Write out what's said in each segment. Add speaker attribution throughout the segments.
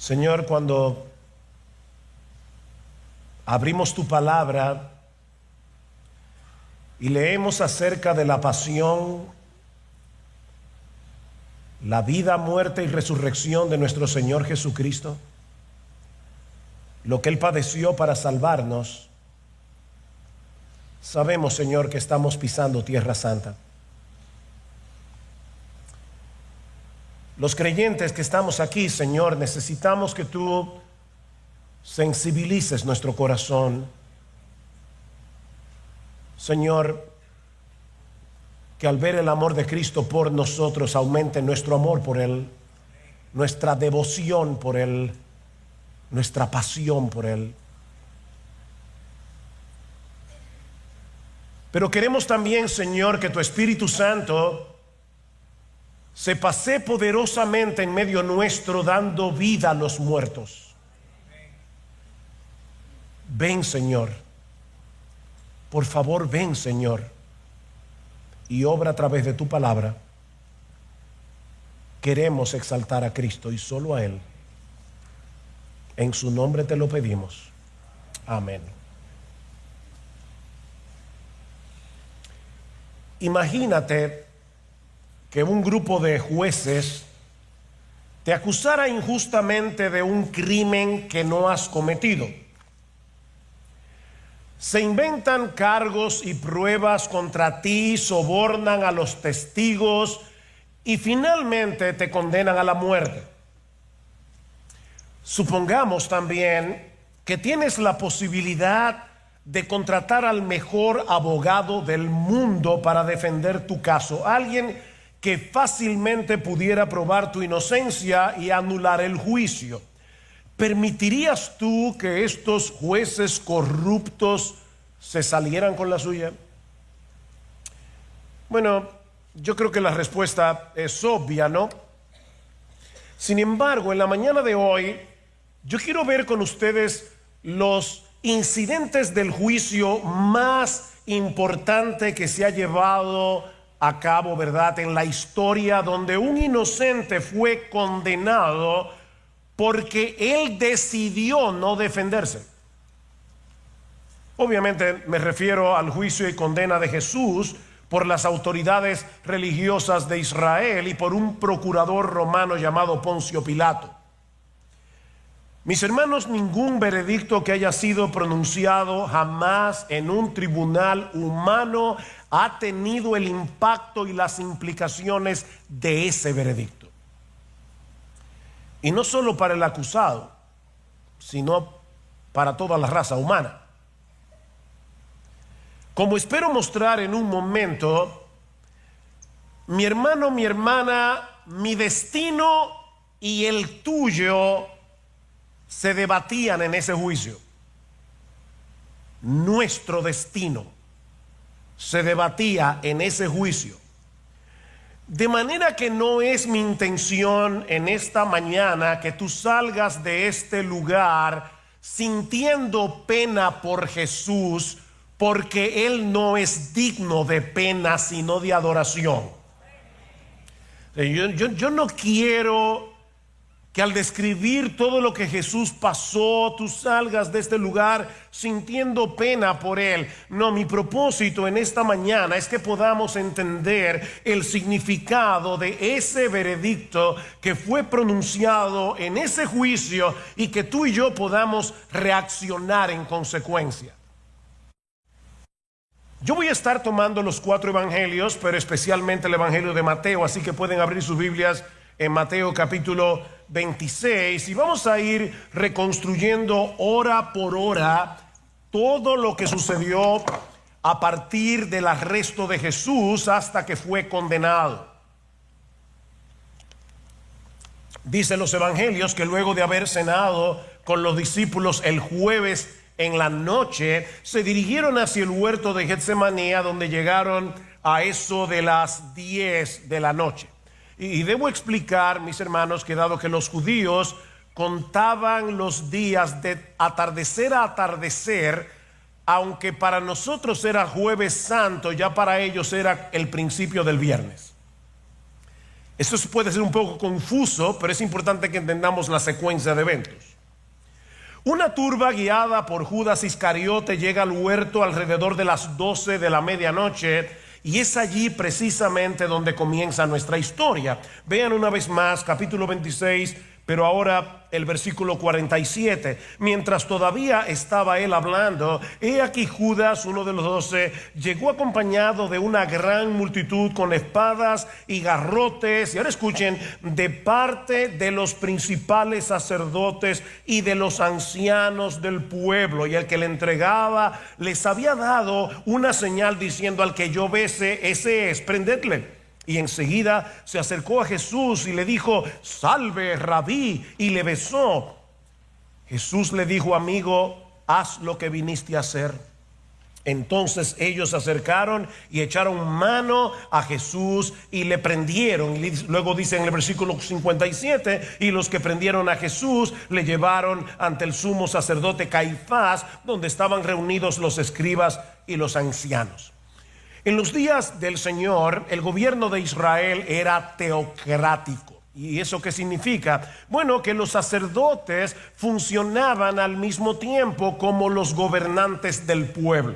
Speaker 1: Señor, cuando abrimos tu palabra y leemos acerca de la pasión, la vida, muerte y resurrección de nuestro Señor Jesucristo, lo que Él padeció para salvarnos, sabemos, Señor, que estamos pisando tierra santa. Los creyentes que estamos aquí, Señor, necesitamos que tú sensibilices nuestro corazón. Señor, que al ver el amor de Cristo por nosotros aumente nuestro amor por Él, nuestra devoción por Él, nuestra pasión por Él. Pero queremos también, Señor, que tu Espíritu Santo se pasee poderosamente en medio nuestro, dando vida a los muertos. Ven, Señor. Por favor, ven, Señor, y obra a través de tu palabra. Queremos exaltar a Cristo y solo a Él. En su nombre te lo pedimos. Amén. Imagínate que un grupo de jueces te acusara injustamente de un crimen que no has cometido. Se inventan cargos y pruebas contra ti, sobornan a los testigos y finalmente te condenan a la muerte. Supongamos también que tienes la posibilidad de contratar al mejor abogado del mundo para defender tu caso, alguien que fácilmente pudiera probar tu inocencia y anular el juicio. ¿Permitirías tú que estos jueces corruptos se salieran con la suya? Bueno, yo creo que la respuesta es obvia, ¿no? Sin embargo, en la mañana de hoy, yo quiero ver con ustedes los incidentes del juicio más importante que se ha llevado a cabo, ¿verdad?, en la historia, donde un inocente fue condenado porque él decidió no defenderse. Obviamente me refiero al juicio y condena de Jesús por las autoridades religiosas de Israel y por un procurador romano llamado Poncio Pilato. Mis hermanos, ningún veredicto que haya sido pronunciado jamás en un tribunal humano ha tenido el impacto y las implicaciones de ese veredicto. Y no solo para el acusado, sino para toda la raza humana. Como espero mostrar en un momento, mi hermano, mi hermana, mi destino y el tuyo se debatían en ese juicio. Nuestro destino se debatía en ese juicio. De manera que no es mi intención en esta mañana que tú salgas de este lugar sintiendo pena por Jesús, porque Él no es digno de pena sino de adoración. Yo no quiero que al describir todo lo que Jesús pasó, tú salgas de este lugar sintiendo pena por Él. No, mi propósito en esta mañana es que podamos entender el significado de ese veredicto que fue pronunciado en ese juicio y que tú y yo podamos reaccionar en consecuencia. Yo voy a estar tomando los 4 evangelios, pero especialmente el evangelio de Mateo, así que pueden abrir sus Biblias en Mateo capítulo 26 y vamos a ir reconstruyendo hora por hora todo lo que sucedió a partir del arresto de Jesús hasta que fue condenado. Dicen los evangelios que luego de haber cenado con los discípulos el jueves en la noche, se dirigieron hacia el huerto de Getsemaní, donde llegaron a eso de las 10 de la noche. Y debo explicar, mis hermanos, que dado que los judíos contaban los días de atardecer a atardecer, aunque para nosotros era Jueves Santo, ya para ellos era el principio del viernes. Esto puede ser un poco confuso, pero es importante que entendamos la secuencia de eventos. Una turba guiada por Judas Iscariote llega al huerto alrededor de las 12 de la medianoche, y es allí precisamente donde comienza nuestra historia. Vean una vez más capítulo 26, pero ahora el versículo 47. Mientras todavía estaba él hablando, he aquí Judas, uno de los 12, llegó acompañado de una gran multitud con espadas y garrotes, y ahora escuchen, de parte de los principales sacerdotes y de los ancianos del pueblo. Y el que le entregaba les había dado una señal diciendo: al que yo bese, ese es, prendedle. Y enseguida se acercó a Jesús y le dijo: salve, rabí, y le besó. Jesús le dijo: amigo, haz lo que viniste a hacer. Entonces ellos se acercaron y echaron mano a Jesús y le prendieron. Y luego dice en el versículo 57: y los que prendieron a Jesús le llevaron ante el sumo sacerdote Caifás, donde estaban reunidos los escribas y los ancianos. En los días del Señor, el gobierno de Israel era teocrático. ¿Y eso qué significa? Bueno, que los sacerdotes funcionaban al mismo tiempo como los gobernantes del pueblo.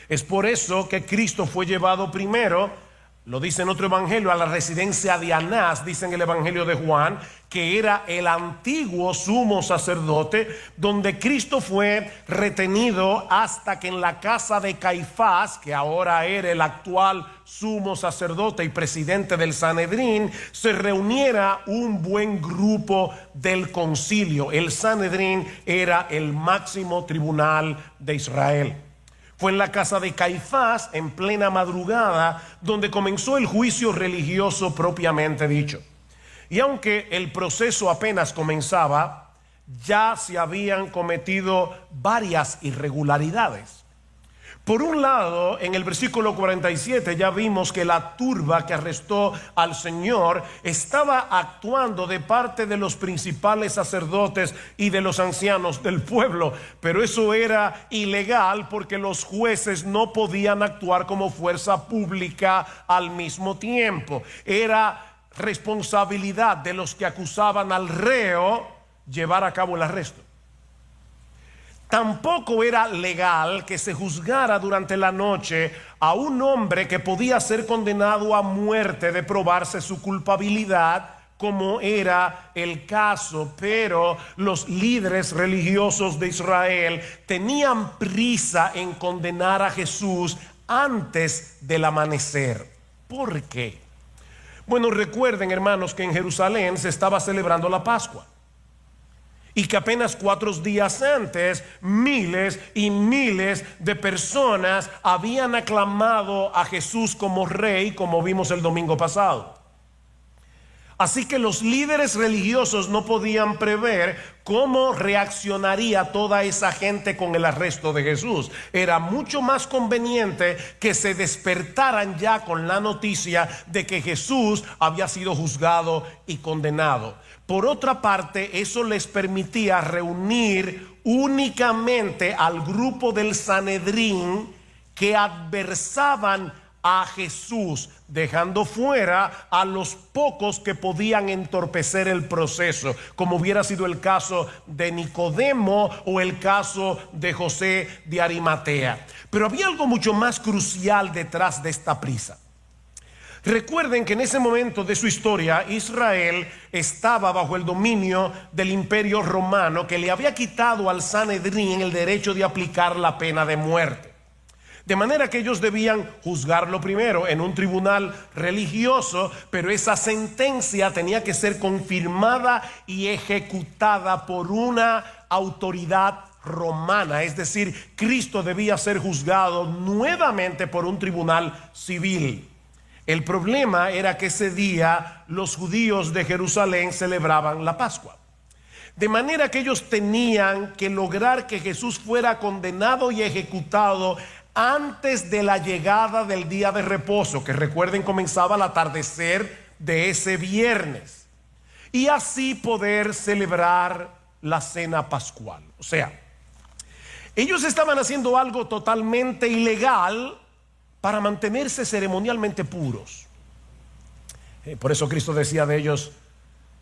Speaker 1: Es por eso que Cristo fue llevado primero, lo dice en otro evangelio, a la residencia de Anás, dice en el evangelio de Juan, que era el antiguo sumo sacerdote, donde Cristo fue retenido hasta que en la casa de Caifás, que ahora era el actual sumo sacerdote y presidente del Sanedrín, se reuniera un buen grupo del concilio. El Sanedrín era el máximo tribunal de Israel. Fue en la casa de Caifás, en plena madrugada, donde comenzó el juicio religioso propiamente dicho. Y aunque el proceso apenas comenzaba, ya se habían cometido varias irregularidades. Por un lado, en el versículo 47 ya vimos que la turba que arrestó al Señor estaba actuando de parte de los principales sacerdotes y de los ancianos del pueblo, pero eso era ilegal porque los jueces no podían actuar como fuerza pública al mismo tiempo. Era responsabilidad de los que acusaban al reo llevar a cabo el arresto. Tampoco era legal que se juzgara durante la noche a un hombre que podía ser condenado a muerte de probarse su culpabilidad, como era el caso. Pero los líderes religiosos de Israel tenían prisa en condenar a Jesús antes del amanecer. ¿Por qué? Bueno, recuerden, hermanos, que en Jerusalén se estaba celebrando la Pascua. Y que apenas 4 días antes, miles y miles de personas habían aclamado a Jesús como rey, como vimos el domingo pasado. Así que los líderes religiosos no podían prever cómo reaccionaría toda esa gente con el arresto de Jesús. Era mucho más conveniente que se despertaran ya con la noticia de que Jesús había sido juzgado y condenado. Por otra parte, eso les permitía reunir únicamente al grupo del Sanedrín que adversaban a Jesús, dejando fuera a los pocos que podían entorpecer el proceso, como hubiera sido el caso de Nicodemo o el caso de José de Arimatea. Pero había algo mucho más crucial detrás de esta prisa. Recuerden que en ese momento de su historia, Israel estaba bajo el dominio del imperio romano, que le había quitado al Sanedrín el derecho de aplicar la pena de muerte. De manera que ellos debían juzgarlo primero en un tribunal religioso, pero esa sentencia tenía que ser confirmada y ejecutada por una autoridad romana. Es decir, Cristo debía ser juzgado nuevamente por un tribunal civil. El problema era que ese día los judíos de Jerusalén celebraban la Pascua. De manera que ellos tenían que lograr que Jesús fuera condenado y ejecutado antes de la llegada del día de reposo, que recuerden comenzaba al atardecer de ese viernes, y así poder celebrar la cena pascual. O sea, ellos estaban haciendo algo totalmente ilegal para mantenerse ceremonialmente puros. Por eso Cristo decía de ellos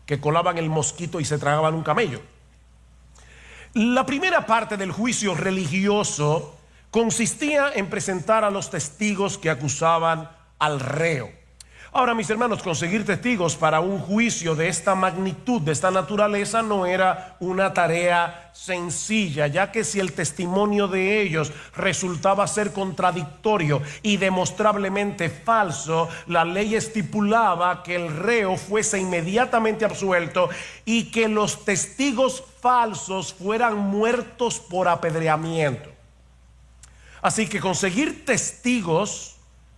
Speaker 1: que colaban el mosquito y se tragaban un camello. La primera parte del juicio religioso consistía en presentar a los testigos que acusaban al reo. Ahora, mis hermanos, conseguir testigos para un juicio de esta magnitud, de esta naturaleza, no era una tarea sencilla, ya que si el testimonio de ellos resultaba ser contradictorio y demostrablemente falso, la ley estipulaba que el reo fuese inmediatamente absuelto y que los testigos falsos fueran muertos por apedreamiento. Así que conseguir testigos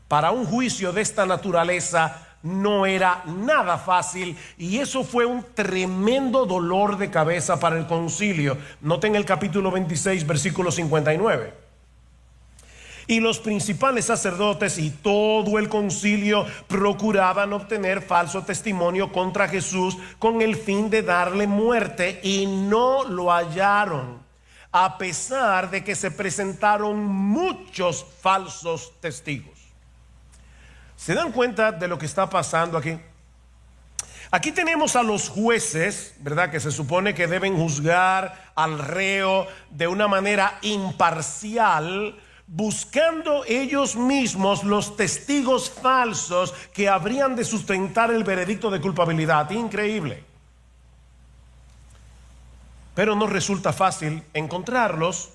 Speaker 1: para un juicio de esta naturaleza no era nada fácil, y eso fue un tremendo dolor de cabeza para el concilio. Noten el capítulo 26, versículo 59. Y los principales sacerdotes y todo el concilio procuraban obtener falso testimonio contra Jesús con el fin de darle muerte, y no lo hallaron, a pesar de que se presentaron muchos falsos testigos. ¿Se dan cuenta de lo que está pasando aquí? Aquí tenemos a los jueces, ¿verdad?, que se supone que deben juzgar al reo de una manera imparcial, buscando ellos mismos los testigos falsos que habrían de sustentar el veredicto de culpabilidad. Increíble. Pero no resulta fácil encontrarlos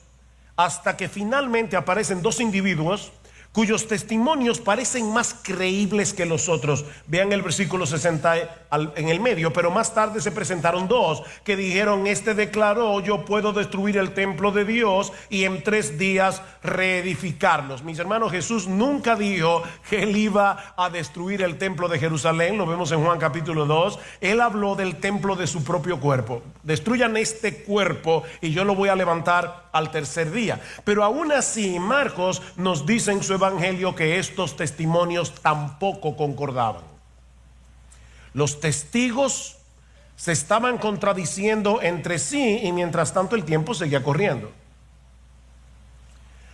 Speaker 1: hasta que finalmente aparecen dos individuos cuyos testimonios parecen más creíbles que los otros. Vean el versículo 60 en el medio. Pero más tarde se presentaron dos que dijeron: este declaró: yo puedo destruir el templo de Dios y en 3 días reedificarlos. Mis hermanos, Jesús nunca dijo que él iba a destruir el templo de Jerusalén. Lo vemos en Juan capítulo 2. Él habló del templo de su propio cuerpo. Destruyan este cuerpo y yo lo voy a levantar al 3er día. Pero aún así, Marcos nos dice en su evangelio que estos testimonios tampoco concordaban. Los testigos se estaban contradiciendo entre sí, y mientras tanto el tiempo seguía corriendo.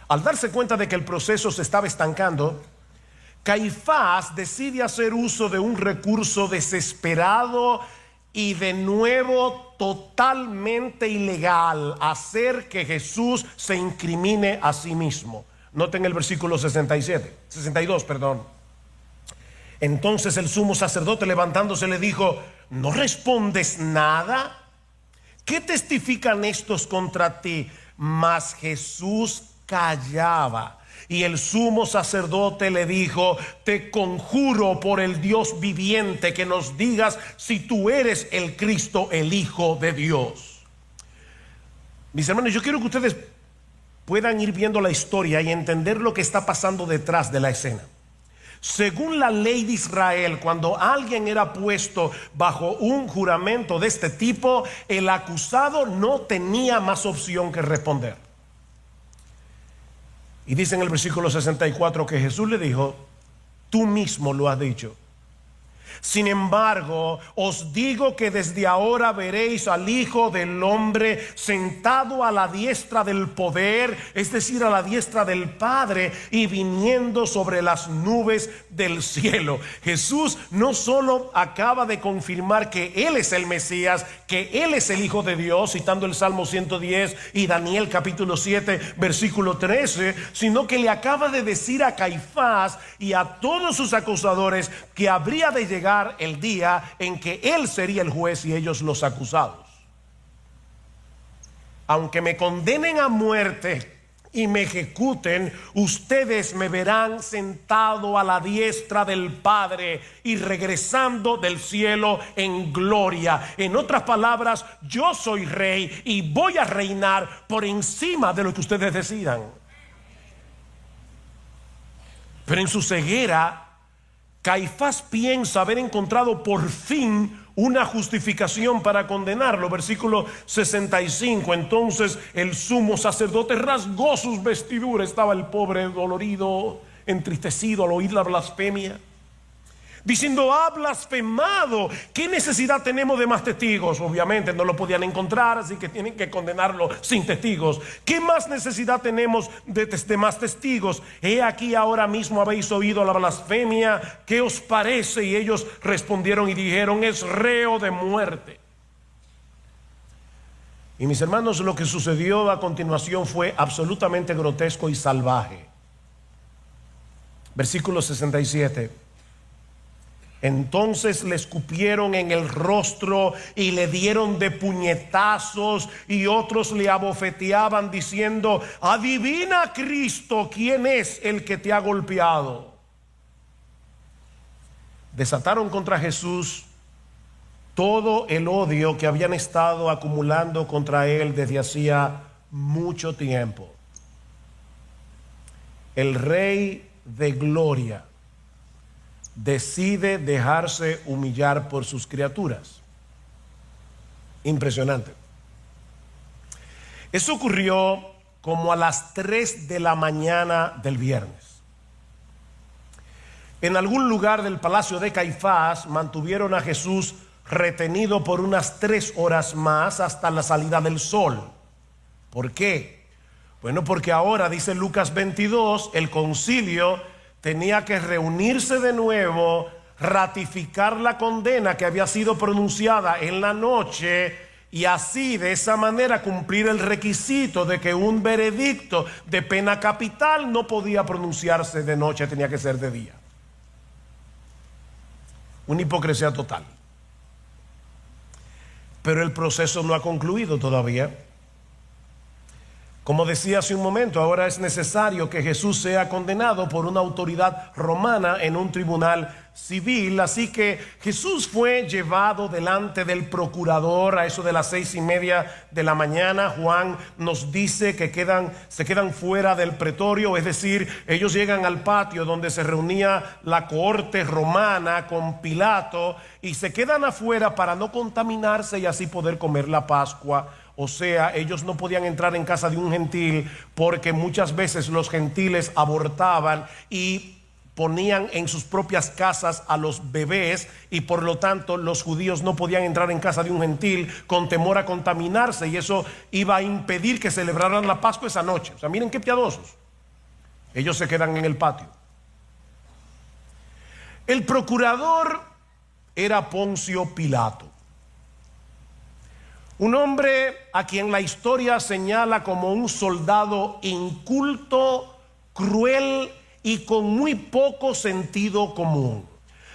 Speaker 1: Al darse cuenta de que el proceso se estaba estancando, Caifás decide hacer uso de un recurso desesperado y de nuevo totalmente ilegal: hacer que Jesús se incrimine a sí mismo. Noten el versículo 62. Entonces el sumo sacerdote, levantándose, le dijo: ¿no respondes nada? ¿Qué testifican estos contra ti? Mas Jesús callaba. Y el sumo sacerdote le dijo: te conjuro por el Dios viviente que nos digas si tú eres el Cristo, el Hijo de Dios. Mis hermanos, yo quiero que ustedes puedan ir viendo la historia y entender lo que está pasando detrás de la escena. Según la ley de Israel, cuando alguien era puesto bajo un juramento de este tipo, el acusado no tenía más opción que responder. Y dice en el versículo 64 que Jesús le dijo: tú mismo lo has dicho. Sin embargo, os digo que desde ahora veréis al Hijo del Hombre sentado a la diestra del poder, es decir, a la diestra del Padre, y viniendo sobre las nubes del cielo. Jesús no solo acaba de confirmar que Él es el Mesías, que Él es el Hijo de Dios, citando el Salmo 110 y Daniel capítulo 7 versículo 13, sino que le acaba de decir a Caifás y a todos sus acusadores que habría de llegar el día en que él sería el juez y ellos los acusados. Aunque me condenen a muerte y me ejecuten, ustedes me verán sentado a la diestra del Padre y regresando del cielo en gloria. En otras palabras, yo soy rey y voy a reinar por encima de lo que ustedes decidan. Pero en su ceguera, Caifás piensa haber encontrado por fin una justificación para condenarlo. Versículo 65. Entonces el sumo sacerdote rasgó sus vestiduras. Estaba el pobre dolorido, entristecido al oír la blasfemia. diciendo: ha blasfemado. ¿Qué necesidad tenemos de más testigos? Obviamente no lo podían encontrar, así que tienen que condenarlo sin testigos. ¿Qué más necesidad tenemos de más testigos? He aquí, ahora mismo habéis oído la blasfemia. ¿Qué os parece? Y ellos respondieron y dijeron: es reo de muerte. Y mis hermanos, lo que sucedió a continuación fue absolutamente grotesco y salvaje. Versículo 67. Entonces le escupieron en el rostro y le dieron de puñetazos, y otros le abofeteaban diciendo: adivina, Cristo, quién es el que te ha golpeado. Desataron contra Jesús todo el odio que habían estado acumulando contra él desde hacía mucho tiempo. El Rey de Gloria decide dejarse humillar por sus criaturas. Impresionante. Eso ocurrió como a las 3 de la mañana del viernes. En algún lugar del palacio de Caifás mantuvieron a Jesús retenido por unas 3 horas más hasta la salida del sol. ¿Por qué? Bueno, porque ahora, dice Lucas 22, el concilio tenía que reunirse de nuevo, ratificar la condena que había sido pronunciada en la noche, y así, de esa manera, cumplir el requisito de que un veredicto de pena capital no podía pronunciarse de noche, tenía que ser de día. Una hipocresía total. Pero el proceso no ha concluido todavía. Como decía hace un momento, ahora es necesario que Jesús sea condenado por una autoridad romana en un tribunal civil. Así que Jesús fue llevado delante del procurador a eso de las 6:30 de la mañana. Juan nos dice que se quedan fuera del pretorio, es decir, ellos llegan al patio donde se reunía la cohorte romana con Pilato, y se quedan afuera para no contaminarse y así poder comer la Pascua. O sea, ellos no podían entrar en casa de un gentil, porque muchas veces los gentiles abortaban y ponían en sus propias casas a los bebés, y por lo tanto los judíos no podían entrar en casa de un gentil con temor a contaminarse, y eso iba a impedir que celebraran la Pascua esa noche. O sea, miren qué piadosos. Ellos se quedan en el patio. El procurador era Poncio Pilato, un hombre a quien la historia señala como un soldado inculto, cruel y con muy poco sentido común.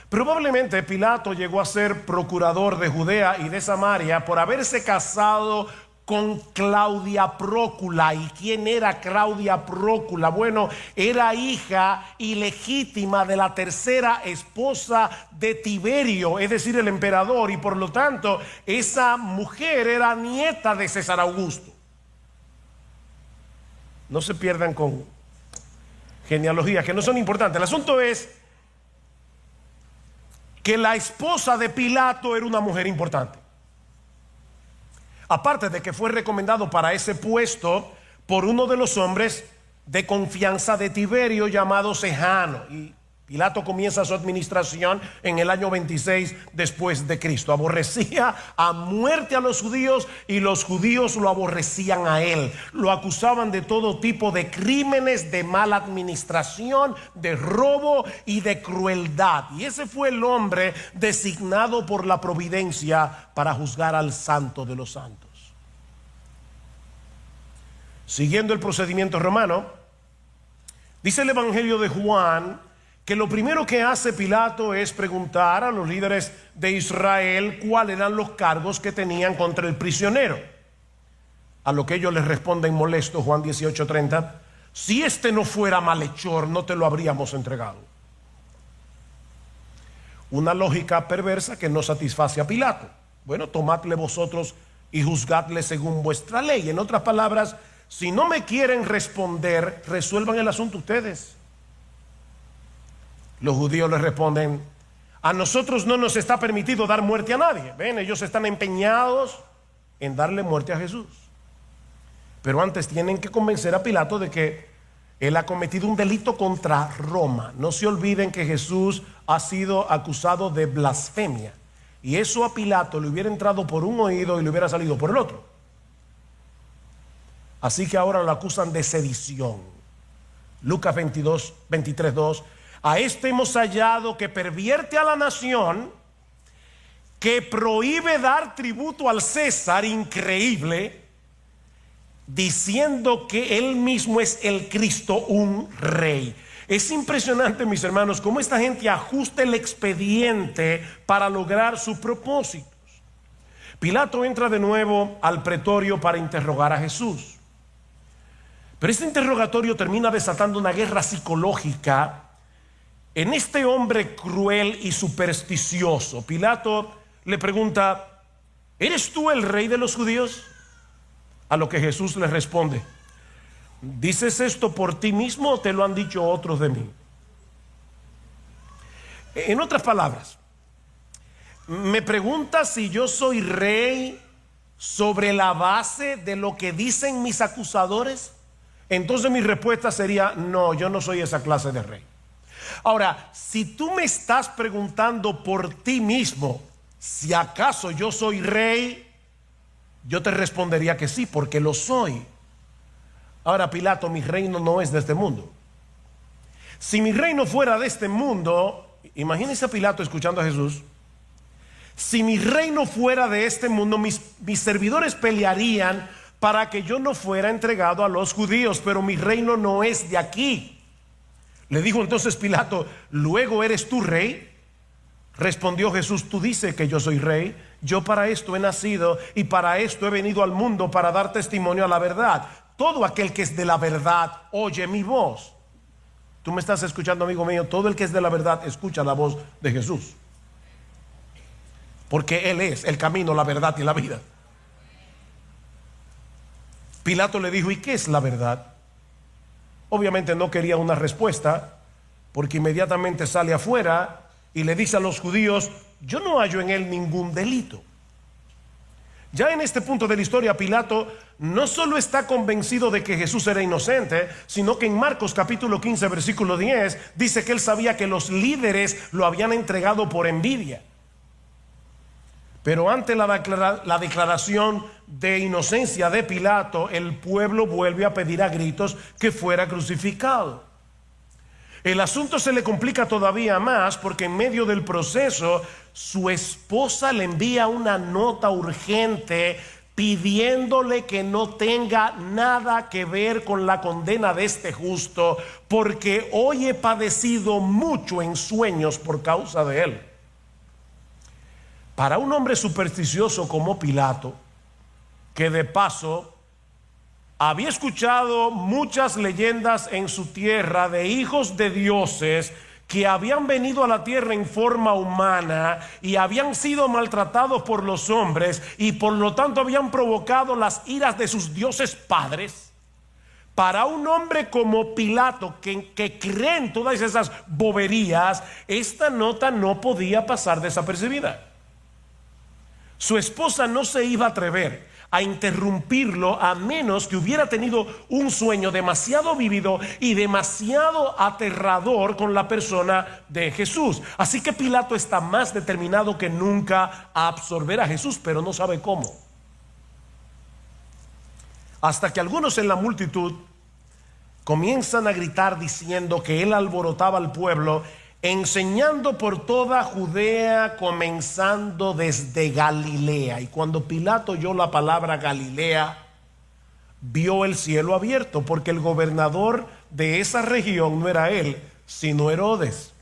Speaker 1: Probablemente Pilato llegó a ser procurador de Judea y de Samaria por haberse casado con Claudia Prócula. ¿Y quién era Claudia Prócula? Bueno, era hija ilegítima de la tercera esposa de Tiberio, es decir, el emperador, y por lo tanto esa mujer era nieta de César Augusto. No se pierdan con genealogías que no son importantes. El asunto es que la esposa de Pilato era una mujer importante. Aparte de que fue recomendado para ese puesto por uno de los hombres de confianza de Tiberio llamado Sejano. Y Pilato comienza su administración en el año 26 después de Cristo. Aborrecía a muerte a los judíos, y los judíos lo aborrecían a él. Lo acusaban de todo tipo de crímenes, de mala administración, de robo y de crueldad. Y ese fue el hombre designado por la providencia para juzgar al Santo de los Santos. Siguiendo el procedimiento romano, dice el Evangelio de Juan que lo primero que hace Pilato es preguntar a los líderes de Israel cuáles eran los cargos que tenían contra el prisionero. A lo que ellos les responden molestos, Juan 18:30: si este no fuera malhechor, no te lo habríamos entregado. Una lógica perversa que no satisface a Pilato. Bueno, tomadle vosotros y juzgadle según vuestra ley. En otras palabras, si no me quieren responder, resuelvan el asunto ustedes. Los judíos les responden: a nosotros no nos está permitido dar muerte a nadie. Ven, ellos están empeñados en darle muerte a Jesús. Pero antes tienen que convencer a Pilato de que Él ha cometido un delito contra Roma. No se olviden que Jesús ha sido acusado de blasfemia. Y eso a Pilato le hubiera entrado por un oído y le hubiera salido por el otro. Así que ahora lo acusan de sedición. Lucas 23:2. A este hemos hallado que pervierte a la nación, que prohíbe dar tributo al César, increíble, diciendo que él mismo es el Cristo, un rey. Es impresionante, mis hermanos, cómo esta gente ajusta el expediente para lograr sus propósitos. Pilato entra de nuevo al pretorio para interrogar a Jesús. Pero este interrogatorio termina desatando una guerra psicológica en este hombre cruel y supersticioso. Pilato le pregunta: ¿eres tú el rey de los judíos? A lo que Jesús le responde: ¿dices esto por ti mismo o te lo han dicho otros de mí? En otras palabras, me preguntas si yo soy rey sobre la base de lo que dicen mis acusadores. Entonces mi respuesta sería: no, yo no soy esa clase de rey. Ahora, si tú me estás preguntando por ti mismo si acaso yo soy rey, yo te respondería que sí, porque lo soy. Ahora, Pilato, mi reino no es de este mundo. Si mi reino fuera de este mundo, imagínense a Pilato escuchando a Jesús. Si mi reino fuera de este mundo, mis servidores pelearían para que yo no fuera entregado a los judíos, pero mi reino no es de aquí. Le dijo entonces Pilato: ¿luego eres tú rey? Respondió Jesús: tú dices que yo soy rey. Yo para esto he nacido y para esto he venido al mundo, para dar testimonio a la verdad. Todo aquel que es de la verdad oye mi voz. Tú me estás escuchando, amigo mío. Todo el que es de la verdad escucha la voz de Jesús, porque Él es el camino, la verdad y la vida. Pilato le dijo: ¿y qué es la verdad? Obviamente no quería una respuesta, porque inmediatamente sale afuera y le dice a los judíos: yo no hallo en él ningún delito. Ya en este punto de la historia, Pilato no solo está convencido de que Jesús era inocente, sino que en Marcos capítulo 15 versículo 10 dice que él sabía que los líderes lo habían entregado por envidia. Pero ante la declaración de inocencia de Pilato, el pueblo vuelve a pedir a gritos que fuera crucificado. El asunto se le complica todavía más porque en medio del proceso su esposa le envía una nota urgente pidiéndole que no tenga nada que ver con la condena de este justo, porque hoy he padecido mucho en sueños por causa de él. Para un hombre supersticioso como Pilato, que de paso había escuchado muchas leyendas en su tierra de hijos de dioses que habían venido a la tierra en forma humana y habían sido maltratados por los hombres y por lo tanto habían provocado las iras de sus dioses padres. Para un hombre como Pilato, que cree en todas esas boberías, esta nota no podía pasar desapercibida. Su esposa no se iba a atrever a interrumpirlo a menos que hubiera tenido un sueño demasiado vívido y demasiado aterrador con la persona de Jesús. Así que Pilato está más determinado que nunca a absorber a Jesús, pero no sabe cómo. Hasta que algunos en la multitud comienzan a gritar diciendo que él alborotaba al pueblo, enseñando por toda Judea, comenzando desde Galilea. Y cuando Pilato oyó la palabra Galilea, vio el cielo abierto, porque el gobernador de esa región no era él, sino Herodes.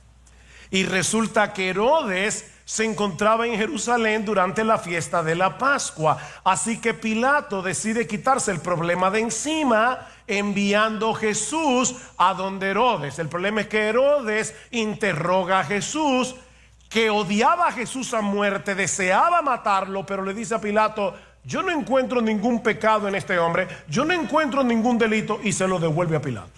Speaker 1: Y resulta que Herodes se encontraba en Jerusalén durante la fiesta de la Pascua. Así que Pilato decide quitarse el problema de encima, enviando a Jesús a donde Herodes. El problema es que Herodes interroga a Jesús, que odiaba a Jesús a muerte, deseaba matarlo, pero le dice a Pilato: yo no encuentro ningún pecado en este hombre, yo no encuentro ningún delito, y se lo devuelve a Pilato.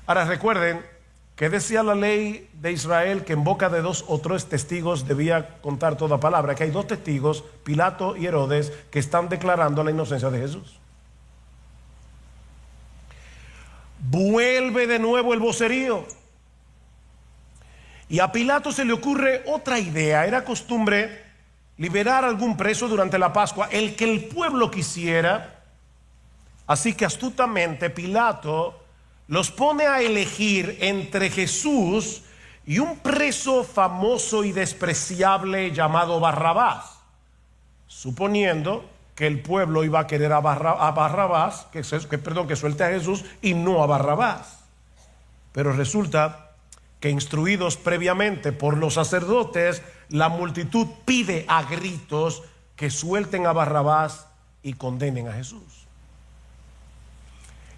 Speaker 1: Ahora recuerden que decía la ley de Israel que en boca de 2 o 3 testigos debía contar toda palabra. Que hay 2 testigos, Pilato y Herodes, que están declarando la inocencia de Jesús. Vuelve de nuevo el vocerío. Y a Pilato se le ocurre otra idea. Era costumbre liberar a algún preso durante la Pascua, el que el pueblo quisiera. Así que astutamente Pilato los pone a elegir entre Jesús y un preso famoso y despreciable llamado Barrabás, suponiendo que el pueblo iba a querer a Barrabás, que suelte a Jesús y no a Barrabás. Pero resulta que, instruidos previamente por los sacerdotes, la multitud pide a gritos que suelten a Barrabás y condenen a Jesús.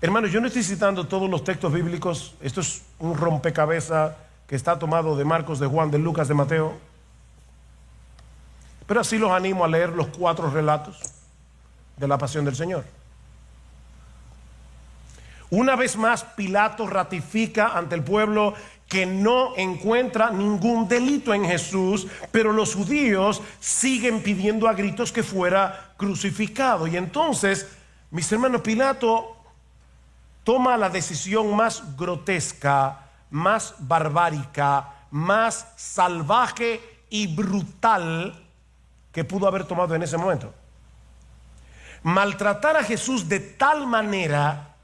Speaker 1: Hermanos, yo no estoy citando todos los textos bíblicos. Esto es un rompecabezas que está tomado de Marcos, de Juan, de Lucas, de Mateo. Pero así los animo a leer los 4 relatos de la pasión del Señor. Una vez más, Pilato ratifica ante el pueblo que no encuentra ningún delito en Jesús, pero los judíos siguen pidiendo a gritos que fuera crucificado. Y entonces, mis hermanos, Pilato toma la decisión más grotesca, más barbárica, más salvaje y brutal que pudo haber tomado en ese momento. Maltratar a Jesús de tal manera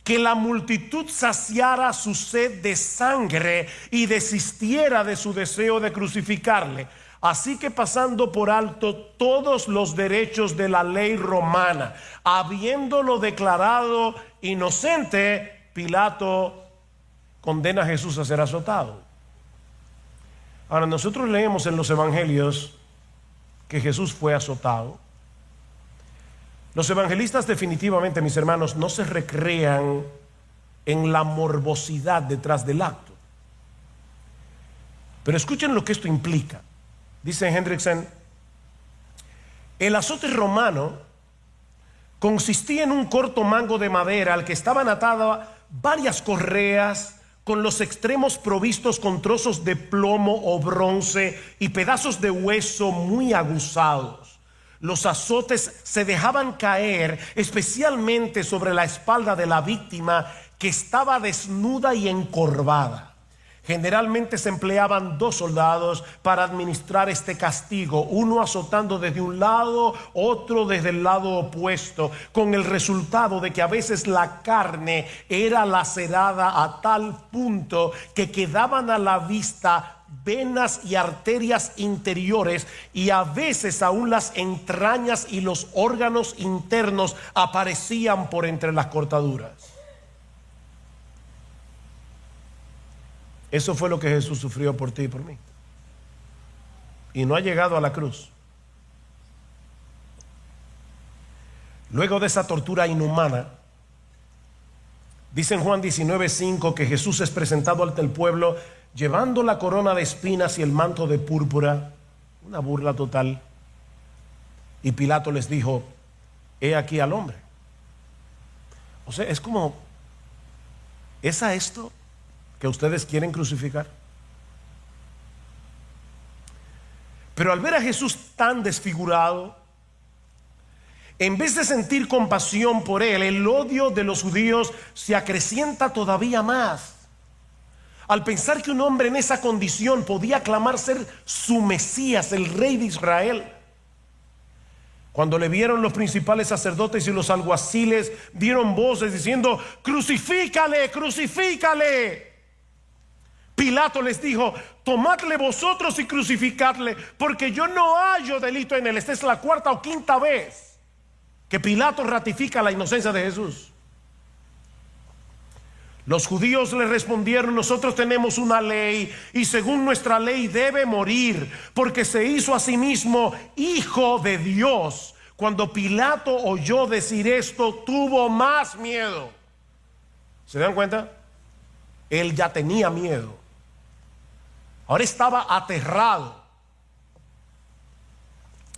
Speaker 1: que la multitud saciara su sed de sangre y desistiera de su deseo de crucificarle. Así que, pasando por alto todos los derechos de la ley romana, habiéndolo declarado inocente, Pilato condena a Jesús a ser azotado. Ahora, nosotros leemos en los evangelios que Jesús fue azotado. Los evangelistas definitivamente, mis hermanos, no se recrean en la morbosidad detrás del acto. Pero escuchen lo que esto implica. Dice Hendrickson: el azote romano consistía en un corto mango de madera al que estaban atadas varias correas con los extremos provistos con trozos de plomo o bronce y pedazos de hueso muy aguzados. Los azotes se dejaban caer especialmente sobre la espalda de la víctima, que estaba desnuda y encorvada. Generalmente se empleaban 2 soldados para administrar este castigo, uno azotando desde un lado, otro desde el lado opuesto, con el resultado de que a veces la carne era lacerada a tal punto que quedaban a la vista venas y arterias interiores, y a veces aún las entrañas y los órganos internos aparecían por entre las cortaduras. Eso fue lo que Jesús sufrió por ti y por mí. Y no ha llegado a la cruz. Luego de esa tortura inhumana, dice en Juan 19:5 que Jesús es presentado ante el pueblo llevando la corona de espinas y el manto de púrpura. Una burla total. Y Pilato les dijo: he aquí al hombre. O sea, es como, ¿es a esto que ustedes quieren crucificar? Pero al ver a Jesús tan desfigurado, en vez de sentir compasión por él, el odio de los judíos se acrecienta todavía más. Al pensar que un hombre en esa condición podía clamar ser su Mesías, el rey de Israel. Cuando le vieron los principales sacerdotes y los alguaciles, dieron voces diciendo: crucifícale, crucifícale. Pilato les dijo: tomadle vosotros y crucificadle, porque yo no hallo delito en él. Esta es la 4ª o 5ª vez que Pilato ratifica la inocencia de Jesús. Los judíos le respondieron: nosotros tenemos una ley, y según nuestra ley debe morir, porque se hizo a sí mismo hijo de Dios. Cuando Pilato oyó decir esto, tuvo más miedo. ¿Se dan cuenta? Él ya tenía miedo. Ahora estaba aterrado.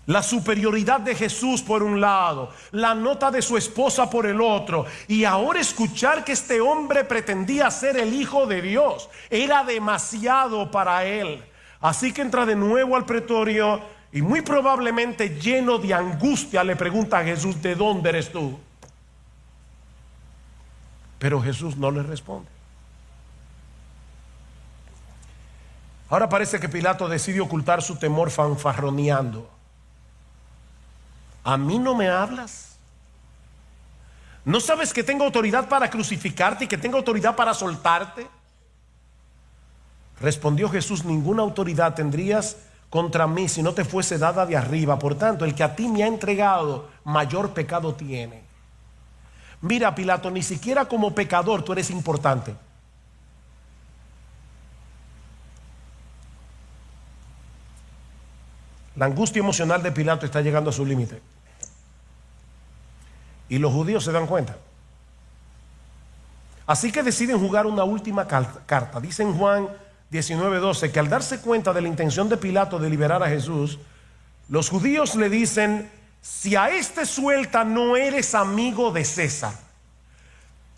Speaker 1: La superioridad de Jesús por un lado, la nota de su esposa por el otro, y ahora escuchar que este hombre pretendía ser el Hijo de Dios era demasiado para él. Así que entra de nuevo al pretorio y, muy probablemente lleno de angustia, le pregunta a Jesús: ¿de dónde eres tú? Pero Jesús no le responde. Ahora parece que Pilato decide ocultar su temor fanfarroneando. ¿A mí no me hablas? ¿No sabes que tengo autoridad para crucificarte y que tengo autoridad para soltarte? Respondió Jesús: ninguna autoridad tendrías contra mí si no te fuese dada de arriba. Por tanto, el que a ti me ha entregado, mayor pecado tiene. Mira, Pilato, ni siquiera como pecador tú eres importante. La angustia emocional de Pilato está llegando a su límite. Y los judíos se dan cuenta. Así que deciden jugar una última carta. Dice en Juan 19:12 que al darse cuenta de la intención de Pilato de liberar a Jesús, los judíos le dicen: si a este suelta, no eres amigo de César.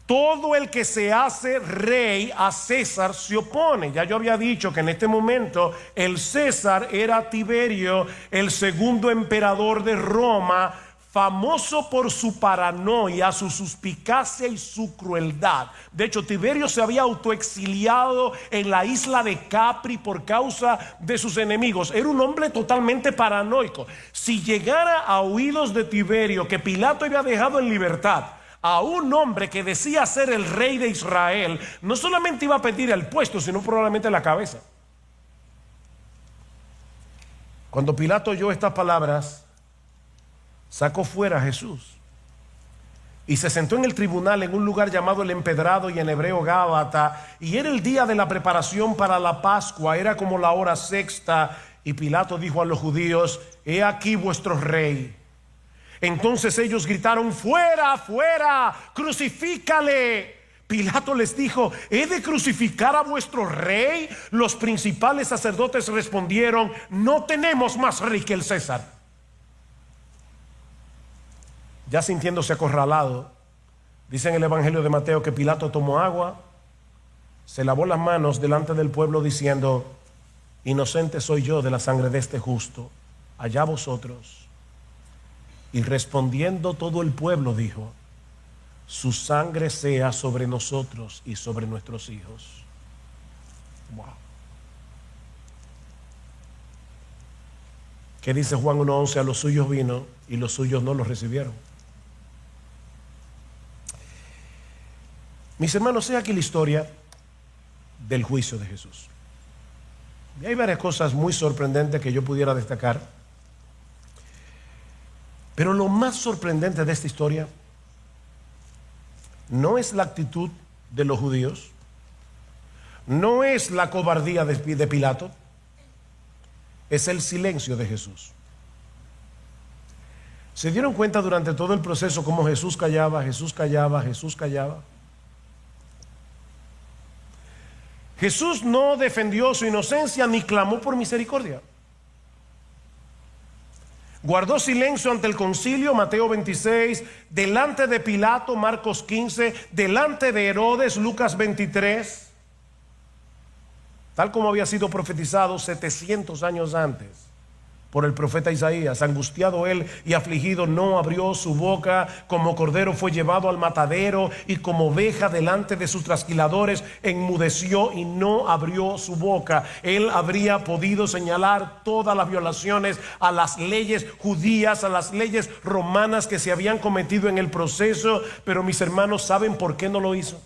Speaker 1: Todo el que se hace rey a César se opone. Ya yo había dicho que en este momento el César era Tiberio, el segundo emperador de Roma, famoso por su paranoia, su suspicacia y su crueldad. De hecho, Tiberio se había autoexiliado en la isla de Capri por causa de sus enemigos. Era un hombre totalmente paranoico. Si llegara a oídos de Tiberio que Pilato había dejado en libertad a un hombre que decía ser el rey de Israel, no solamente iba a pedir el puesto, sino probablemente la cabeza. Cuando Pilato oyó estas palabras, sacó fuera a Jesús y se sentó en el tribunal en un lugar llamado el Empedrado, y en hebreo Gábata, y era el día de la preparación para la Pascua, era como la hora sexta, y Pilato dijo a los judíos: he aquí vuestro rey. Entonces ellos gritaron: fuera, fuera, crucifícale. Pilato les dijo: ¿he de crucificar a vuestro rey? Los principales sacerdotes respondieron: no tenemos más rey que el César. Ya sintiéndose acorralado, dice en el Evangelio de Mateo que Pilato tomó agua, se lavó las manos delante del pueblo diciendo: inocente soy yo de la sangre de este justo, allá vosotros. Y respondiendo todo el pueblo dijo: su sangre sea sobre nosotros y sobre nuestros hijos. Wow. ¿Qué dice Juan 1:11? A los suyos vino y los suyos no los recibieron. Mis hermanos, he aquí la historia del juicio de Jesús. Y hay varias cosas muy sorprendentes que yo pudiera destacar. Pero lo más sorprendente de esta historia no es la actitud de los judíos, no es la cobardía de Pilato, es el silencio de Jesús. ¿Se dieron cuenta durante todo el proceso cómo Jesús callaba, Jesús callaba, Jesús callaba? Jesús no defendió su inocencia ni clamó por misericordia. Guardó silencio ante el concilio, Mateo 26, delante de Pilato, Marcos 15, delante de Herodes, Lucas 23, tal como había sido profetizado 700 años antes por el profeta Isaías. Angustiado él y afligido, no abrió su boca. Como cordero fue llevado al matadero, y como oveja delante de sus trasquiladores enmudeció y no abrió su boca. Él habría podido señalar todas las violaciones a las leyes judías, a las leyes romanas que se habían cometido en el proceso, pero mis hermanos, ¿saben por qué no lo hizo?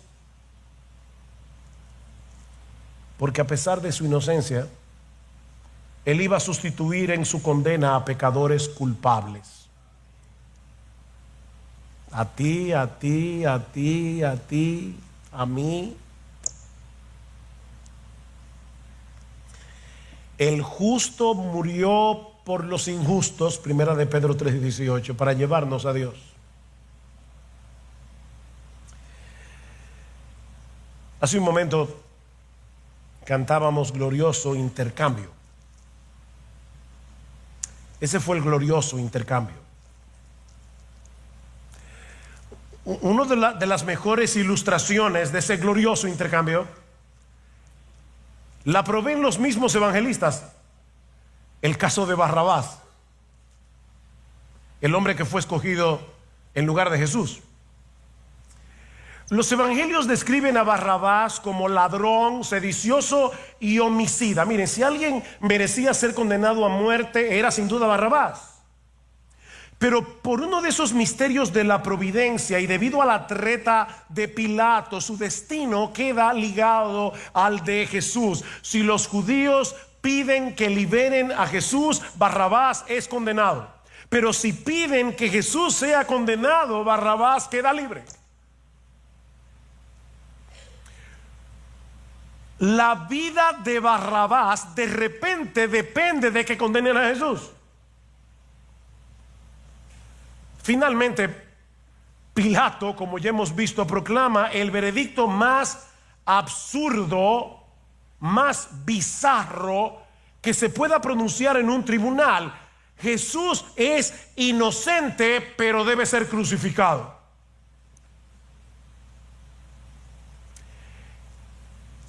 Speaker 1: Porque a pesar de su inocencia, él iba a sustituir en su condena a pecadores culpables. A ti, a ti, a ti, a ti, a mí. El justo murió por los injustos, primera de Pedro 3:18, para llevarnos a Dios. Hace un momento cantábamos glorioso intercambio. Ese fue el glorioso intercambio. Una de las mejores ilustraciones de ese glorioso intercambio la proveen los mismos evangelistas. El caso de Barrabás, el hombre que fue escogido en lugar de Jesús. Los evangelios describen a Barrabás como ladrón, sedicioso y homicida. Miren, si alguien merecía ser condenado a muerte, era sin duda Barrabás. Pero por uno de esos misterios de la providencia y debido a la treta de Pilato, su destino queda ligado al de Jesús. Si los judíos piden que liberen a Jesús, Barrabás es condenado. Pero si piden que Jesús sea condenado, Barrabás queda libre. La vida de Barrabás de repente depende de que condenen a Jesús. Finalmente, Pilato, como ya hemos visto, proclama el veredicto más absurdo, más bizarro que se pueda pronunciar en un tribunal. Jesús es inocente, pero debe ser crucificado.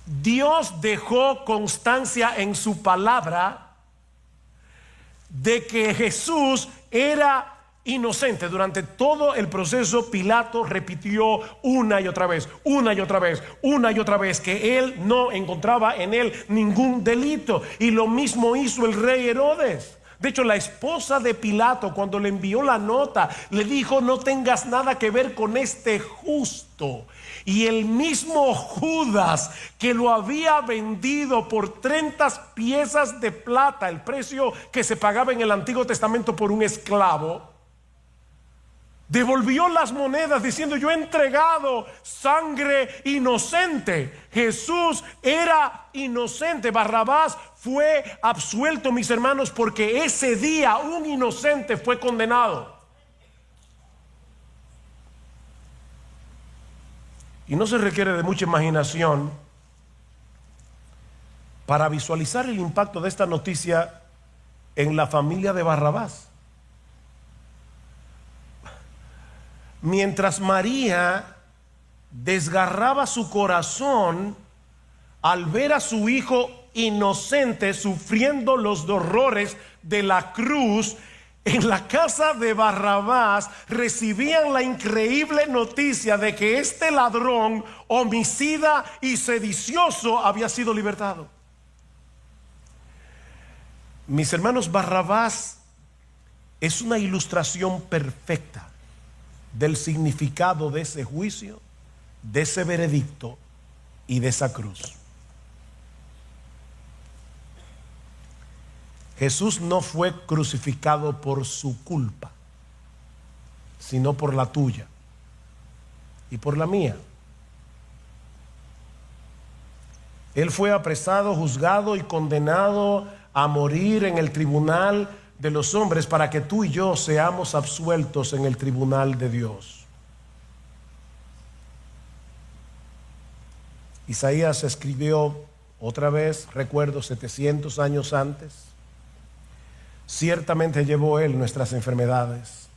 Speaker 1: Dios dejó constancia en su palabra de que Jesús era inocente. Durante todo el proceso, Pilato repitió una y otra vez que él no encontraba en él ningún delito. Y lo mismo hizo el rey Herodes. De hecho, la esposa de Pilato, cuando le envió la nota, le dijo: no tengas nada que ver con este justo. Y el mismo Judas, que lo había vendido por 30 piezas de plata, el precio que se pagaba en el Antiguo Testamento por un esclavo, devolvió las monedas diciendo: yo he entregado sangre inocente. Jesús era inocente. Barrabás fue absuelto, mis hermanos, porque ese día un inocente fue condenado. Y no se requiere de mucha imaginación para visualizar el impacto de esta noticia en la familia de Barrabás. Mientras María desgarraba su corazón al ver a su hijo inocente sufriendo los horrores de la cruz, en la casa de Barrabás recibían la increíble noticia de que este ladrón, homicida y sedicioso, había sido libertado. Mis hermanos, Barrabás es una ilustración perfecta del significado de ese juicio, de ese veredicto y de esa cruz. Jesús no fue crucificado por su culpa, sino por la tuya y por la mía. Él fue apresado, juzgado y condenado a morir en el tribunal de los hombres para que tú y yo seamos absueltos en el tribunal de Dios. Isaías escribió otra vez, recuerdo, 700 años antes: ciertamente llevó él nuestras enfermedades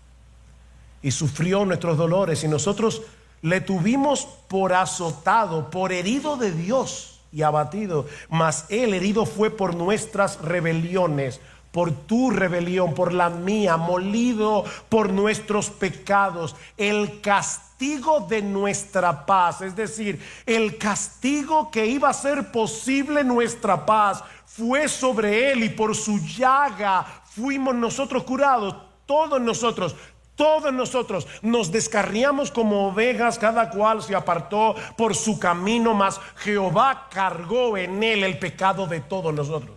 Speaker 1: y sufrió nuestros dolores, y nosotros le tuvimos por azotado, por herido de Dios y abatido. Mas él herido fue por nuestras rebeliones, por tu rebelión, por la mía, molido por nuestros pecados. El castigo de nuestra paz, es decir, el castigo que iba a hacer posible nuestra paz, fue sobre él, y por su llaga fuimos nosotros curados. Todos nosotros nos descarriamos como ovejas, cada cual se apartó por su camino, mas Jehová cargó en él el pecado de todos nosotros.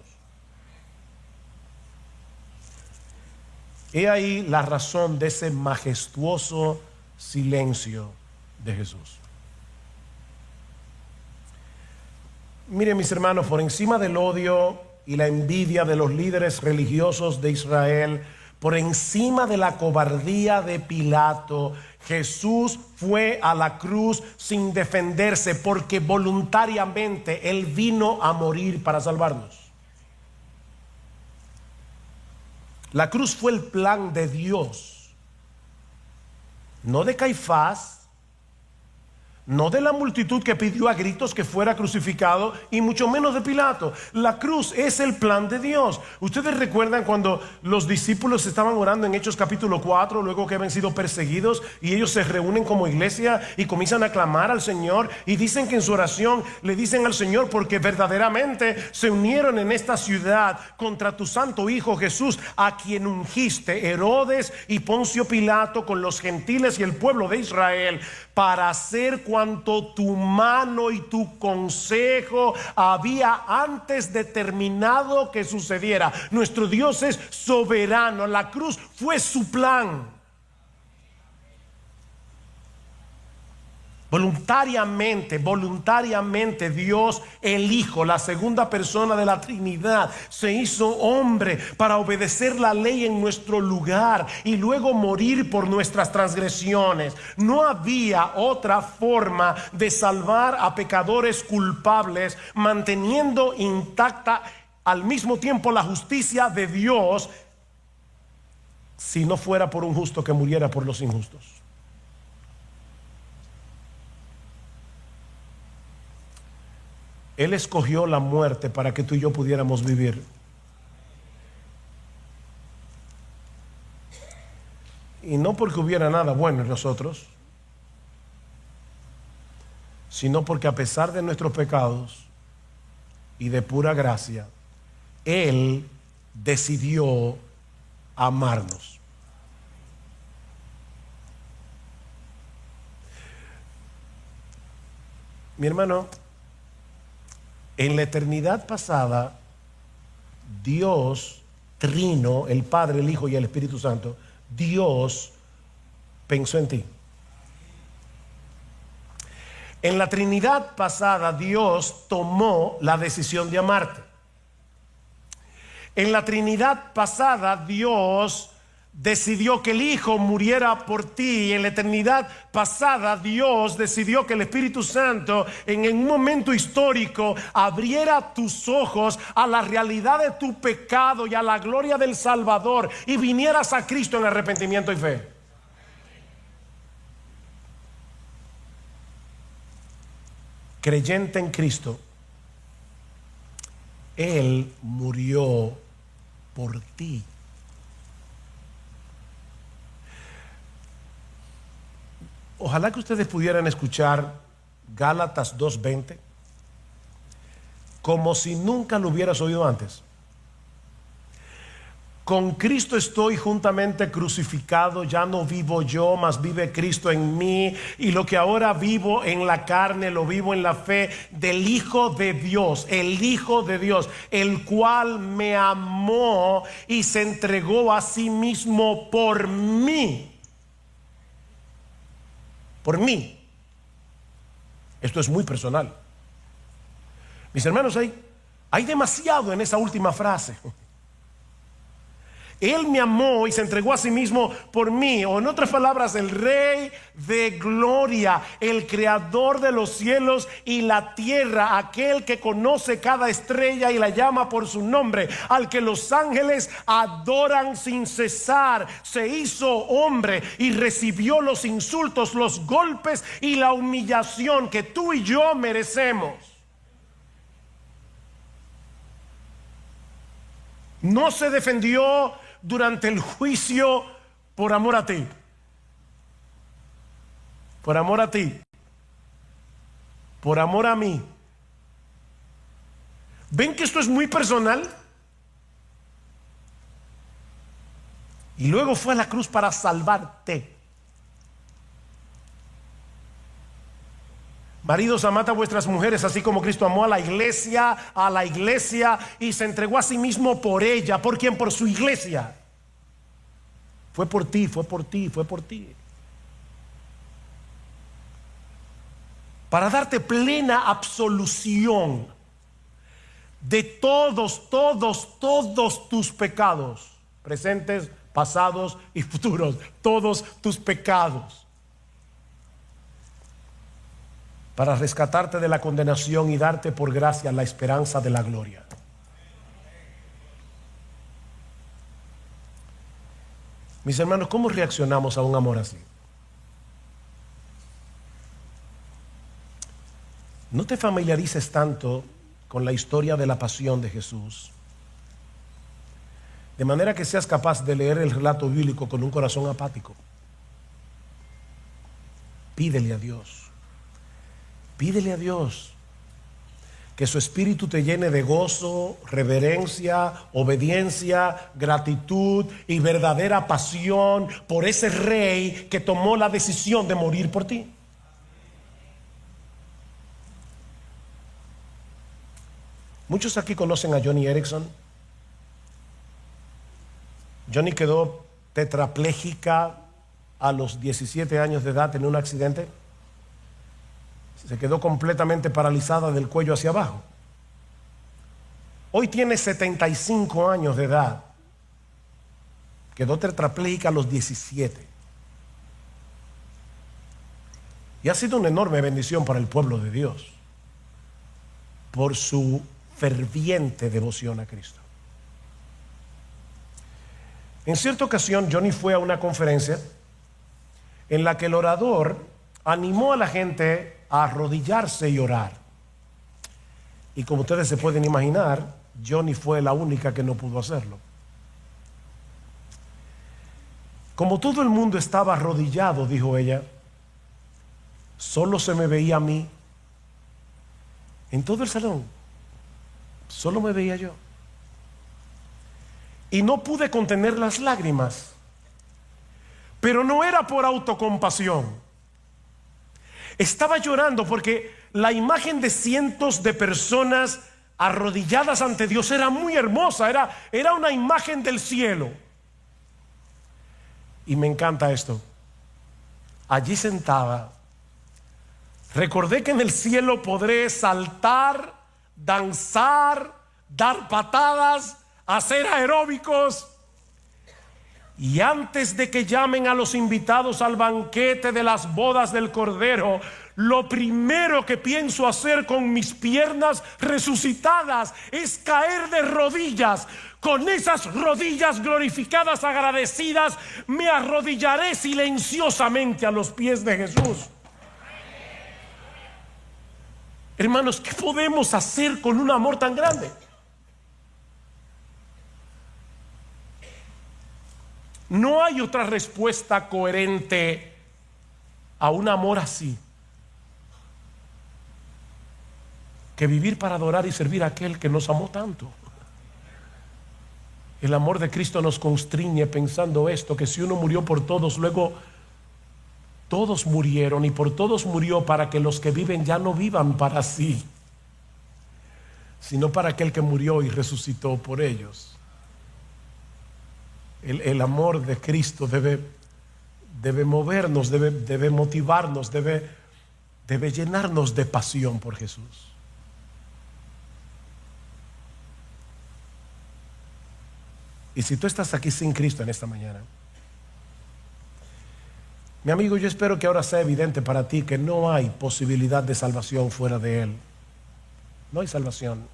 Speaker 1: He ahí la razón de ese majestuoso silencio de Jesús. Miren, mis hermanos, por encima del odio y la envidia de los líderes religiosos de Israel, por encima de la cobardía de Pilato, Jesús fue a la cruz sin defenderse, porque voluntariamente Él vino a morir para salvarnos. La cruz fue el plan de Dios, no de Caifás, No de la multitud que pidió a gritos que fuera crucificado, y mucho menos de Pilato. La cruz es el plan de Dios. Ustedes recuerdan cuando los discípulos estaban orando en Hechos capítulo 4, luego que habían sido perseguidos, y ellos se reúnen como iglesia y comienzan a clamar al Señor, y dicen que en su oración le dicen al Señor: porque verdaderamente se unieron en esta ciudad contra tu santo Hijo Jesús, a quien ungiste, Herodes y Poncio Pilato, con los gentiles y el pueblo de Israel, para hacer cuanto tu mano y tu consejo había antes determinado que sucediera. Nuestro Dios es soberano. La cruz fue su plan. Voluntariamente Dios, el Hijo, la segunda persona de la Trinidad, se hizo hombre para obedecer la ley en nuestro lugar y luego morir por nuestras transgresiones. No había otra forma de salvar a pecadores culpables, manteniendo intacta al mismo tiempo la justicia de Dios, si no fuera por un justo que muriera por los injustos. Él escogió la muerte para que tú y yo pudiéramos vivir. Y no porque hubiera nada bueno en nosotros, sino porque a pesar de nuestros pecados y de pura gracia, Él decidió amarnos. Mi hermano, en la eternidad pasada, Dios Trino, el Padre, el Hijo y el Espíritu Santo, Dios pensó en ti. En la Trinidad pasada, Dios tomó la decisión de amarte. En la Trinidad pasada, Dios decidió que el Hijo muriera por ti. En la eternidad pasada, Dios decidió que el Espíritu Santo, en un momento histórico, abriera tus ojos a la realidad de tu pecado y a la gloria del Salvador, y vinieras a Cristo en arrepentimiento y fe. Creyente en Cristo, Él murió por ti. Ojalá que ustedes pudieran escuchar Gálatas 2:20 como si nunca lo hubieras oído antes. Con Cristo estoy juntamente crucificado, ya no vivo yo, mas vive Cristo en mí, y lo que ahora vivo en la carne, lo vivo en la fe del Hijo de Dios, el Hijo de Dios, el cual me amó y se entregó a sí mismo por mí. Por mí. Esto es muy personal. Mis hermanos, hay demasiado en esa última frase. Él me amó y se entregó a sí mismo por mí. O en otras palabras, el Rey de gloria, el creador de los cielos y la tierra, aquel que conoce cada estrella y la llama por su nombre, al que los ángeles adoran sin cesar, se hizo hombre y recibió los insultos, los golpes y la humillación que tú y yo merecemos. No se defendió durante el juicio por amor a ti. Por amor a ti. Por amor a mí. ¿Ven que esto es muy personal? Y luego fue a la cruz para salvarte. Maridos, amad a vuestras mujeres, así como Cristo amó a la iglesia y se entregó a sí mismo por ella. ¿Por quién? Por su iglesia. Fue por ti, fue por ti, fue por ti. Para darte plena absolución de todos tus pecados, presentes, pasados y futuros, todos tus pecados. Para rescatarte de la condenación y darte por gracia la esperanza de la gloria. Mis hermanos, ¿cómo reaccionamos a un amor así? No te familiarices tanto con la historia de la pasión de Jesús, de manera que seas capaz de leer el relato bíblico con un corazón apático. Pídele a Dios que su espíritu te llene de gozo, reverencia, obediencia, gratitud y verdadera pasión por ese rey que tomó la decisión de morir por ti. Muchos aquí conocen a Joni Eareckson. Joni quedó tetrapléjica a los 17 años de edad en un accidente. Se quedó completamente paralizada del cuello hacia abajo. Hoy tiene 75 años de edad. Quedó tetrapléjica a los 17. Y ha sido una enorme bendición para el pueblo de Dios por su ferviente devoción a Cristo. En cierta ocasión, Joni fue a una conferencia en la que el orador animó a la gente a arrodillarse y orar. Y como ustedes se pueden imaginar, Joni fue la única que no pudo hacerlo. Como todo el mundo estaba arrodillado, dijo ella, solo se me veía a mí. En todo el salón, solo me veía yo. Y no pude contener las lágrimas. Pero no era por autocompasión. Estaba llorando porque la imagen de cientos de personas arrodilladas ante Dios era muy hermosa, era una imagen del cielo. Y me encanta esto. Allí sentada, recordé que en el cielo podré saltar, danzar, dar patadas, hacer aeróbicos. Y antes de que llamen a los invitados al banquete de las bodas del Cordero, lo primero que pienso hacer con mis piernas resucitadas es caer de rodillas. Con esas rodillas glorificadas, agradecidas, me arrodillaré silenciosamente a los pies de Jesús. Hermanos, ¿qué podemos hacer con un amor tan grande? No hay otra respuesta coherente a un amor así que vivir para adorar y servir a aquel que nos amó tanto. El amor de Cristo nos constriñe pensando esto, que si uno murió por todos, luego todos murieron, y por todos murió para que los que viven ya no vivan para sí, sino para aquel que murió y resucitó por ellos. El amor de Cristo debe movernos, debe motivarnos, debe llenarnos de pasión por Jesús. Y si tú estás aquí sin Cristo en esta mañana, mi amigo, yo espero que ahora sea evidente para ti que no hay posibilidad de salvación fuera de Él. No hay salvación.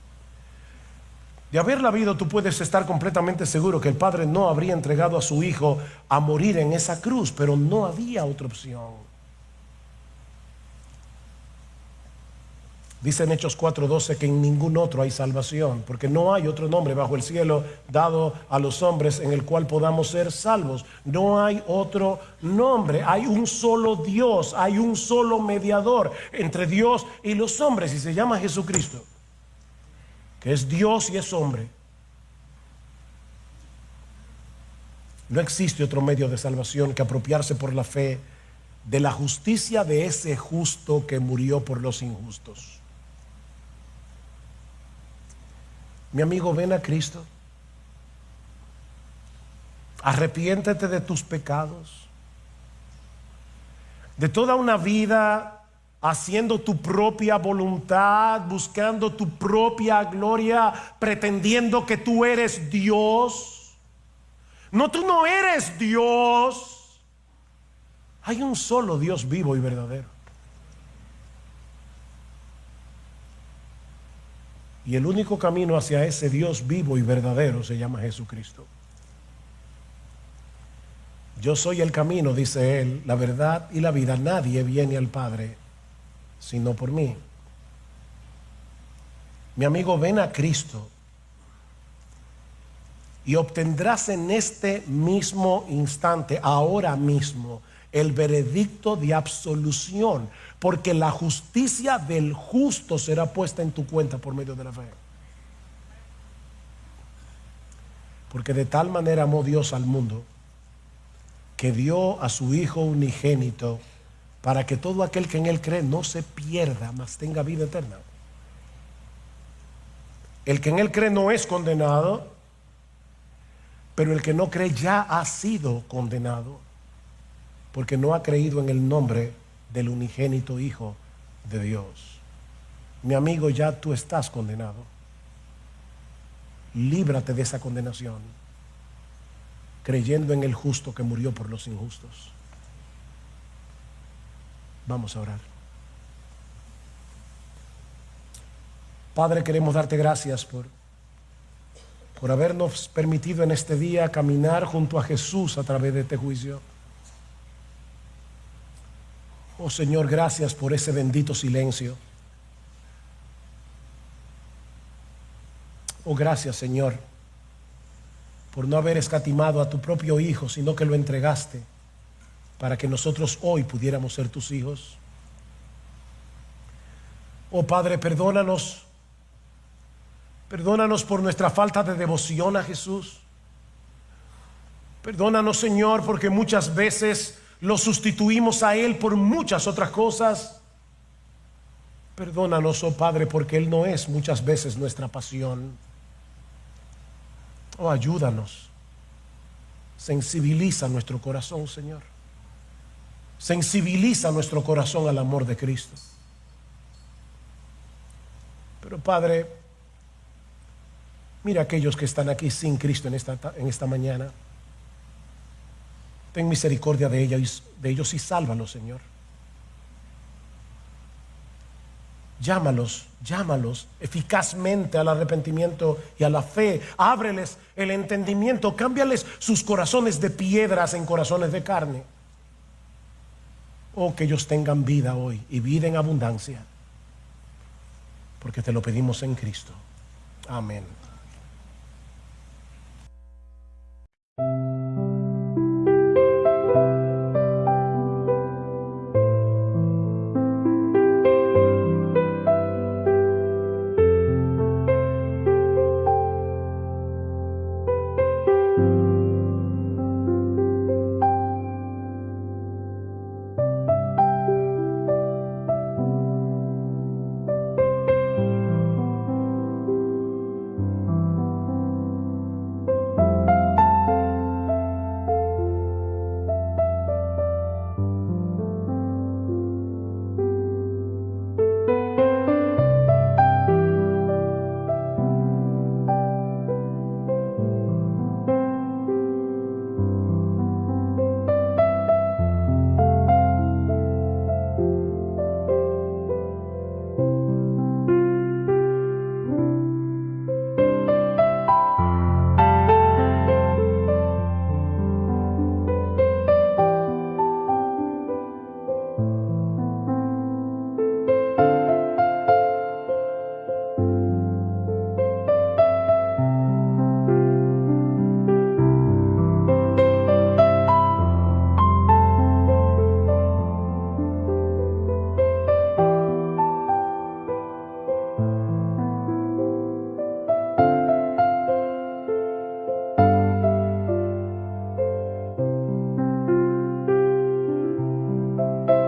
Speaker 1: De haberla habido, tú puedes estar completamente seguro que el Padre no habría entregado a su Hijo a morir en esa cruz, pero no había otra opción. Dice en Hechos 4:12 que en ningún otro hay salvación, porque no hay otro nombre bajo el cielo dado a los hombres en el cual podamos ser salvos. No hay otro nombre, hay un solo Dios, hay un solo mediador entre Dios y los hombres, y se llama Jesucristo, que es Dios y es hombre. No existe otro medio de salvación que apropiarse por la fe de la justicia de ese justo que murió por los injustos. Mi amigo, ven a Cristo. Arrepiéntete de tus pecados, de toda una vida haciendo tu propia voluntad, buscando tu propia gloria, pretendiendo que tú eres Dios. No, tú no eres Dios. Hay un solo Dios vivo y verdadero. Y el único camino hacia ese Dios vivo y verdadero se llama Jesucristo. Yo soy el camino, dice Él, la verdad y la vida. Nadie viene al Padre sino por mí. Mi amigo, ven a Cristo y obtendrás en este mismo instante, ahora mismo, el veredicto de absolución, porque la justicia del justo será puesta en tu cuenta por medio de la fe. Porque de tal manera amó Dios al mundo, que dio a su Hijo unigénito, para que todo aquel que en Él cree no se pierda, mas tenga vida eterna. El que en Él cree no es condenado, pero el que no cree ya ha sido condenado, porque no ha creído en el nombre del unigénito Hijo de Dios. Mi amigo, ya tú estás condenado. Líbrate de esa condenación, creyendo en el justo que murió por los injustos. Vamos a orar. Padre, queremos darte gracias por habernos permitido en este día caminar junto a Jesús a través de este juicio. Oh Señor, gracias por ese bendito silencio. Oh, gracias, Señor, por no haber escatimado a tu propio Hijo, sino que lo entregaste para que nosotros hoy pudiéramos ser tus hijos. Oh Padre, perdónanos por nuestra falta de devoción a Jesús. Perdónanos, Señor, porque muchas veces lo sustituimos a Él por muchas otras cosas. Perdónanos, oh Padre, porque Él no es muchas veces nuestra pasión. Oh, ayúdanos. Sensibiliza nuestro corazón, Señor. Sensibiliza nuestro corazón al amor de Cristo. Pero Padre, mira a aquellos que están aquí sin Cristo en esta mañana. Ten misericordia de ellos y sálvalos, Señor. Llámalos eficazmente al arrepentimiento y a la fe. Ábreles el entendimiento, cámbiales sus corazones de piedras en corazones de carne. Oh, que ellos tengan vida hoy y vida en abundancia, porque te lo pedimos en Cristo. Amén.